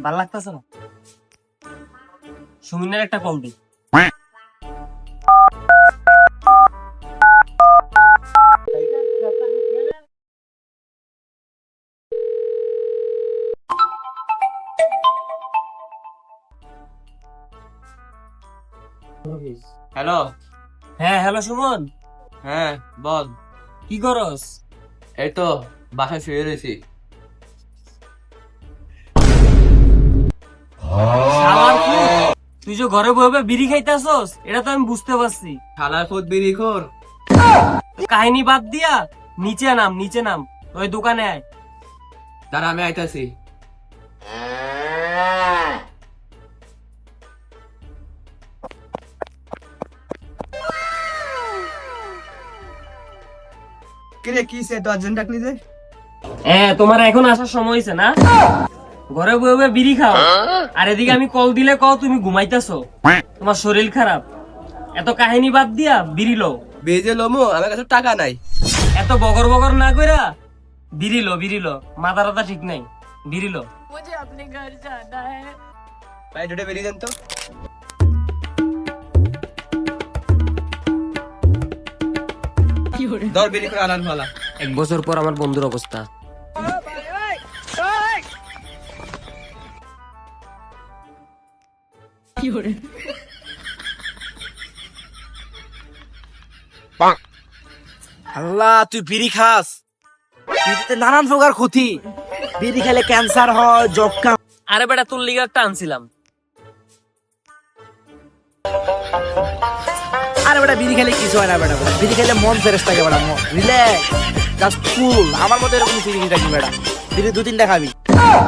ভাল লাগতেছে না। সুমিনের একটা কল দিই। হ্যালো। হ্যাঁ হ্যালো সুমন, হ্যাঁ বল। কি করস? এই তো বাসায় শুয়ে রয়েছি। শালার পুত, তুই যে ঘরে বসে বিড়ি খাইতেছস এটা তো আমি বুঝতে পারছি। শালার ফুট বিড়ি খোর। কাহিনী বাদ দিয়া নিচে নাম, নিচে নাম, ওই দোকানে আয়। দাঁড়া আমি আইতাছি। কিরে কি সে 10 জন ডাকলি যে? হ্যাঁ তোমার এখন আসার সময় হয়েছে না? ঘরে বসে বিড়ি খাও আর এদিকে আমি কল দিলে কও তুমি ঘুমাইতেছো, তোমার শরীর খারাপ। এত কাহিনী বাদ দিয়া বিড়ি লো। বেজে লমু, আমার কাছে টাকা নাই। এত বগর বগর না কইরা বিড়ি লো, বিড়ি লো। মাথা রাতা ঠিক নাই, বিড়ি লো। मुझे अपने घर जाना है। ভাই দুটো বেরিয়ে দেন তো। দর বেরিয়ে করে আনান ভালা। 1 বছর পর আমার বন্ধুর অবস্থা। আল্লাহ তুই বিড়ি খাস, বিড়িতে নানান প্রকার ক্ষতি। বিড়ি খেলে ক্যান্সার হয়, যক্কা। আরে বেটা তোর লিগে একটা আনছিলাম। আরে বেটা বিড়ি খেলে কিছু হয় না বেটা, বিড়ি খেলে মন ফ্রেশ থাকে বেটা, মন রিল্যাক্স, জাস্ট কুল। আমার মতো এরকম বিড়ি খাবি বেটা, বিড়ি 2-3টা খাবি।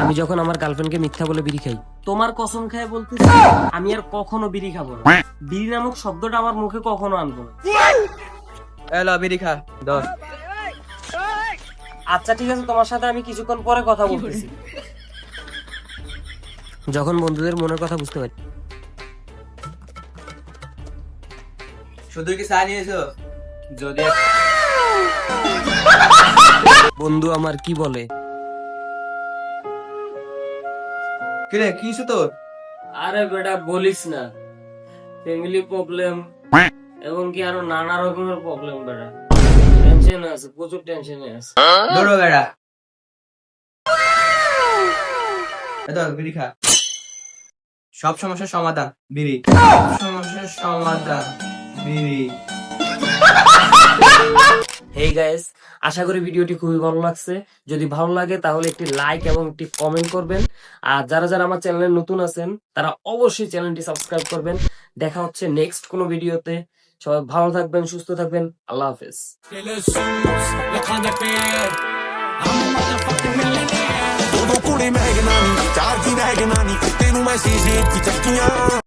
আমি যখন আমার গার্লফ্রেন্ডকে মিথ্যা বলে বিড়ি খাই, তোমার কসম খায় বলতেছি আমি আর কখনো বিড়ি খাবো না। বিড়ি নামক শব্দটা আমার মুখে কখনো আনবো না। এলো বিড়ি খা দর। আচ্ছা ঠিক আছে, তোমার সাথে আমি কিছুক্ষণ পরে কথা বলতেছি, যখন বন্ধুদের মনের কথা বুঝতে পারি। শুধু কি চা নিয়েছো? যদি বন্ধু আমার কি বলে? কিরে কি হইছে তোর? আরে বেটা বলিস না, ফ্যামিলি প্রবলেম এবং কি আরো নানা রকমের প্রবলেম। বেটা টেনশন আছে, প্রচুর টেনশনে আছে। দৌড়ো বেড়া। এদর বিড়ি খা। সব সমস্যার সমাধান বিড়ি, সব সমস্যার সমাধান বিড়ি। হেই গাইস, আশা করি ভিডিওটি খুবই ভালো লাগছে। যদি ভালো লাগে তাহলে একটি লাইক এবং একটি কমেন্ট করবেন। আর যারা যারা আমার চ্যানেলে নতুন আছেন তারা অবশ্যই চ্যানেলটি সাবস্ক্রাইব করবেন। দেখা হচ্ছে নেক্সট কোনো ভিডিওতে। সবাই ভালো থাকবেন, সুস্থ থাকবেন। আল্লাহ হাফেজ। Todo culo e mega nani, charge mega nani, tem uma exigente,